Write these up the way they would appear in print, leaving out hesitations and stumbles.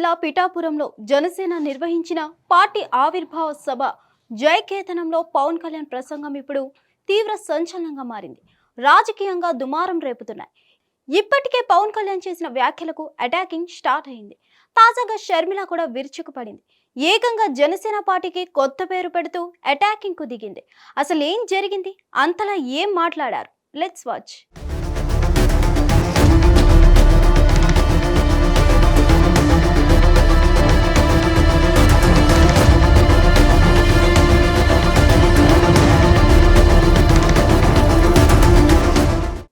జిల్లా పిఠాపురంలో జనసేన నిర్వహించిన పార్టీ ఆవిర్భావ సభ జయకేతనంలో పవన్ కళ్యాణ్ ప్రసంగం ఇప్పుడు తీవ్ర సంచలనంగా మారింది. రాజకీయంగా దుమారం రేపుతున్నాయి. ఇప్పటికే పవన్ కళ్యాణ్ చేసిన వ్యాఖ్యలకు అటాకింగ్ స్టార్ట్ అయింది. తాజాగా షర్మిల కూడా విరుచుకుపడింది. ఏకంగా జనసేన పార్టీకి కొత్త పేరు పెడుతూ అటాకింగ్ కు దిగింది. అసలు ఏం జరిగింది, అంతలా ఏం మాట్లాడారు? Let's watch.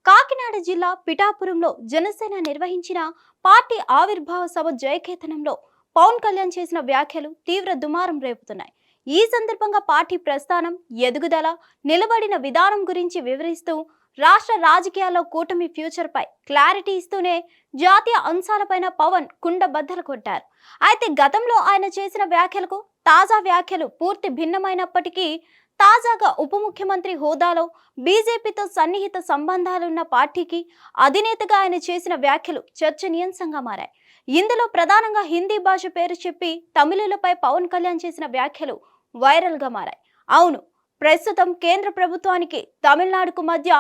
కాకినాడ జిల్లా పిఠాపురంలో జనసేన నిర్వహించిన పార్టీ ఆవిర్భావ సభ జయకేతనంలో పవన్ కళ్యాణ్ చేసిన వ్యాఖ్యలు తీవ్ర దుమారం రేపుతున్నాయి. ఈ సందర్భంగా పార్టీ ప్రస్థానం, ఎదుగుదల, నిలబడిన విధానం గురించి వివరిస్తూ రాష్ట్ర రాజకీయాల్లో కూటమి ఫ్యూచర్ పై క్లారిటీ ఇస్తూనే జాతీయ అంశాలపైన పవన్ కుండబద్దలు కొట్టారు. అయితే గతంలో ఆయన చేసిన వ్యాఖ్యలకు తాజా వ్యాఖ్యలు పూర్తి భిన్నమైనప్పటికీ తాజాగా ఉప ముఖ్యమంత్రి హోదాలో బీజేపీతో సన్నిహిత సంబంధాలున్న పార్టీకి అధినేతగా ఆయన చేసిన వ్యాఖ్యలు చర్చనీయాంశంగా మారాయి. ఇందులో ప్రధానంగా హిందీ భాష పేరు చెప్పి తమిళులపై పవన్ కళ్యాణ్ చేసిన వ్యాఖ్యలు వైరల్ గా మారాయి. అవును, ప్రస్తుతం కేంద్ర ప్రభుత్వానికి తమిళనాడుకు మధ్య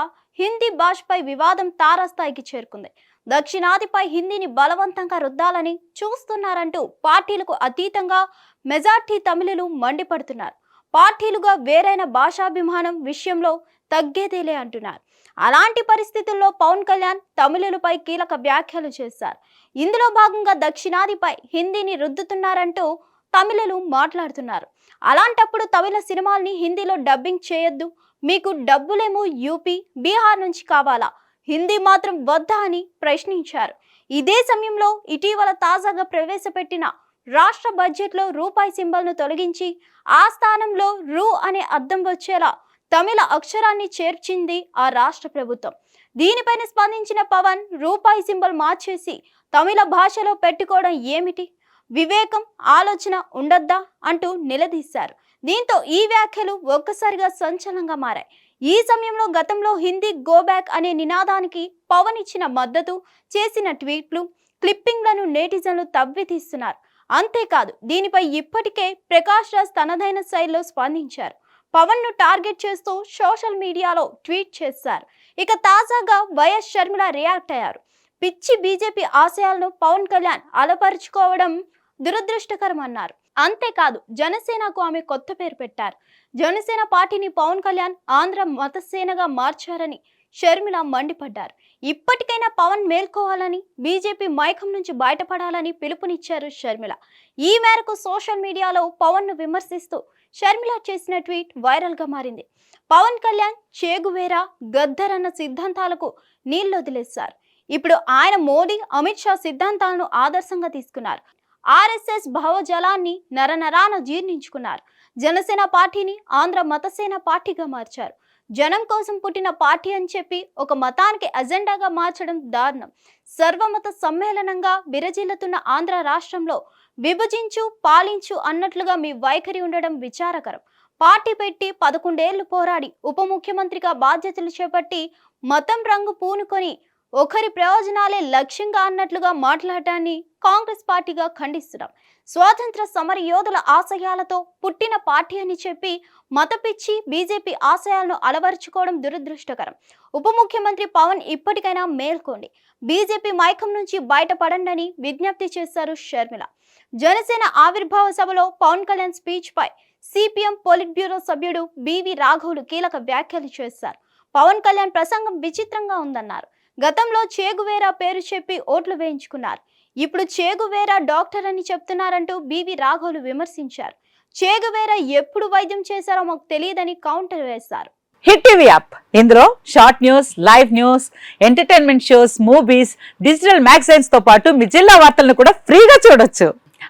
హిందీ భాషపై వివాదం తారాస్థాయికి చేరుకుంది. దక్షిణాదిపై హిందీని బలవంతంగా రుద్దాలని చూస్తున్నారంటూ పార్టీలకు అతీతంగా మెజార్టీ తమిళులు మండిపడుతున్నారు. పార్టీలుగా వేరైన భాషాభిమానం విషయంలో తగ్గేదేలే అంటున్నారు. అలాంటి పరిస్థితుల్లో పవన్ కళ్యాణ్ తమిళులపై కీలక వ్యాఖ్యలు చేశారు. ఇందులో భాగంగా దక్షిణాదిపై హిందీని రుద్దుతున్నారంటూ తమిళులు మాట్లాడుతున్నారు. అలాంటప్పుడు తమిళ సినిమాల్ని హిందీలో డబ్బింగ్ చేయొద్దు, మీకు డబ్బులేమో యూపీ, బీహార్ నుంచి కావాలా, హిందీ మాత్రం వద్దా అని ప్రశ్నించారు. ఇదే సమయంలో ఇటీవల తాజాగా ప్రవేశపెట్టిన రాష్ట్ర బడ్జెట్లో రూపాయి సింబల్ ను తొలగించి ఆ స్థానంలో రూ అనే అర్థం వచ్చేలా తమిళ అక్షరాన్ని చేర్చింది ఆ రాష్ట్ర ప్రభుత్వం. దీనిపైన స్పందించిన పవన్ రూపాయి సింబల్ మార్చేసి తమిళ భాషలో పెట్టుకోవడం ఏమిటి, వివేకం, ఆలోచన ఉండద్దా అంటూ నిలదీశారు. దీంతో ఈ వ్యాఖ్యలు ఒక్కసారిగా సంచలనంగా మారాయి. ఈ సమయంలో గతంలో హిందీ గోబ్యాక్ అనే నినాదానికి పవన్ ఇచ్చిన మద్దతు, చేసిన ట్వీట్లు, క్లిప్పింగ్లను నెటిజన్లు తవ్వితీస్తున్నారు. అంతేకాదు, దీనిపై ఇప్పటికే ప్రకాష్ రాజ్ తనదైన శైలిలో స్పందించారు. పవన్ ను టార్గెట్ చేస్తూ సోషల్ మీడియాలో ట్వీట్ చేశారు. ఇక తాజాగా వైఎస్ షర్మిల రియాక్ట్ అయ్యారు. పిచ్చి బీజేపీ ఆశయాలను పవన్ కళ్యాణ్ అలపరుచుకోవడం దురదృష్టకరం అన్నారు. అంతేకాదు, జనసేనకు ఆమె కొత్త పేరు పెట్టారు. జనసేన పార్టీని పవన్ కళ్యాణ్ ఆంధ్ర మతసేనగా మార్చారని షర్మిల మండిపడ్డారు. ఇప్పటికైనా పవన్ మేల్కోవాలని, బీజేపీ మైకం నుంచి బయటపడాలని పిలుపునిచ్చారు షర్మిల. ఈ మేరకు సోషల్ మీడియాలో పవన్ ను విమర్శిస్తూ షర్మిల చేసిన ట్వీట్ వైరల్ గా మారింది. పవన్ కళ్యాణ్ చేగువేరా, గద్దర్ అన్న సిద్ధాంతాలకు నీళ్లొదిలేశారు. ఇప్పుడు ఆయన మోడీ, అమిత్ షా సిద్ధాంతాలను ఆదర్శంగా తీసుకున్నారు. ఆర్ఎస్ఎస్ భావజాలాన్ని నరనరాన జీర్ణించుకున్నారు. జనసేన పార్టీని ఆంధ్ర మతసేన పార్టీగా మార్చారు. జనం కోసం పుట్టిన పార్టీ అని చెప్పి ఒక మతానికి అజెండాగా మార్చడం దారుణం. సర్వమత సమ్మేళనంగా విరజిల్లుతున్న ఆంధ్ర రాష్ట్రంలో విభజించు, పాలించు అన్నట్లుగా మీ వైఖరి ఉండడం విచారకరం. పార్టీ పెట్టి 11 ఏళ్లు పోరాడి ఉప ముఖ్యమంత్రిగా బాధ్యతలు చేపట్టి మతం రంగు పూనుకొని ఒకరి ప్రయోజనాలే లక్ష్యంగా అన్నట్లుగా మాట్లాడటాన్ని కాంగ్రెస్ పార్టీగా ఖండిస్తున్నాం. స్వాతంత్ర సమర యోధుల ఆశయాలతో పుట్టిన పార్టీ అని చెప్పి మతపిచ్చి బీజేపీ ఆశయాలను అలవరుచుకోవడం దురదృష్టకరం. ఉప ముఖ్యమంత్రి పవన్ ఇప్పటికైనా మేల్కోండి, బీజేపీ మైకం నుంచి బయటపడండి విజ్ఞప్తి చేశారు షర్మిల. జనసేన ఆవిర్భావ సభలో పవన్ కళ్యాణ్ స్పీచ్ పై సిపిఎం పొలిట్ బ్యూరో సభ్యుడు బివి రాఘవులు కీలక వ్యాఖ్యలు చేశారు. పవన్ కళ్యాణ్ ప్రసంగం విచిత్రంగా ఉందన్నారు. గతంలో చేగువేరా పేరు చెప్పి ఓట్లు వేయించుకున్నారు. ఇప్పుడు చేగువేరా డాక్టర్ అని చెప్తున్నారంటూ బివి రాఘవులు విమర్శించారు. చేగువేరా ఎప్పుడు వైద్యం చేశారో మాకు తెలియదని కౌంటర్ వేశారు. హిట్ టీవీ యాప్, ఇందులో short news, live news, entertainment shows, movies, digital magazines తో పాటు మీ జిల్లా వార్తలను కూడా ఫ్రీగా చూడొచ్చు.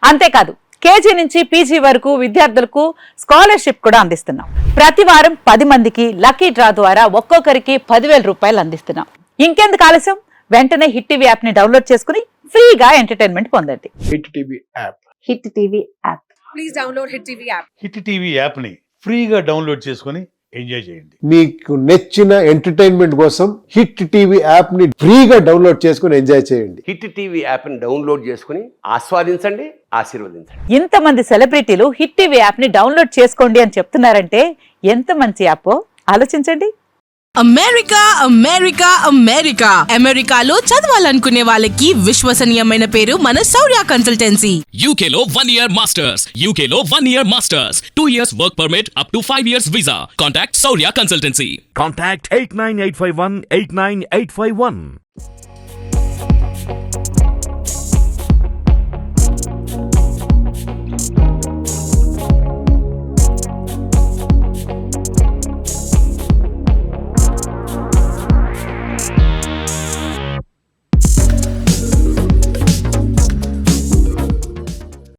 అంతేకాదు, కేజీ నుంచి పీజీ వరకు విద్యార్థులకు స్కాలర్షిప్ కూడా అందిస్తున్నాం. ప్రతి వారం 10 మందికి లక్కీ డ్రా ద్వారా ఒక్కొక్కరికి 10,000 రూపాయలు అందిస్తున్నాం. ఇంకెందుకు ఆలస్యం, వెంటనే హిట్ టీవీ యాప్ ని డౌన్లోడ్ చేసుకుని ఫ్రీగా ఎంటర్టైన్మెంట్ పొందండి. Hit TV app. Hit TV app. Please download hit TV app. Hit TV app ని ఫ్రీగా డౌన్లోడ్ చేసుకుని ఎంజాయ్ చేయండి. మీకు నచ్చిన ఎంటర్టైన్మెంట్ కోసం హిట్ టీవీ యాప్ ని ఫ్రీగా డౌన్లోడ్ చేసుకుని ఎంజాయ్ చేయండి. హిట్ టీవీ యాప్ని డౌన్లోడ్ చేసుకుని ఆస్వాదించండి, ఆశీర్వదించండి. ఇంతమంది సెలబ్రిటీలు హిట్ టీవీ యాప్ ని డౌన్లోడ్ చేసుకోండి అని చెప్తున్నారంటే ఎంత మంచి యాప్ ఆలోచించండి. అమెరికా అమెరికా అమెరికా అమెరికాలో చదవాలనుకునే వాళ్ళకి విశ్వసనీయమైన పేరు మన శౌర్య కన్సల్టెన్సీ. UK లో 1 year masters. UK లో 1 year masters. 2 years work permit up to 5 years visa. Contact Saurya Consultancy. Contact 89851 89851.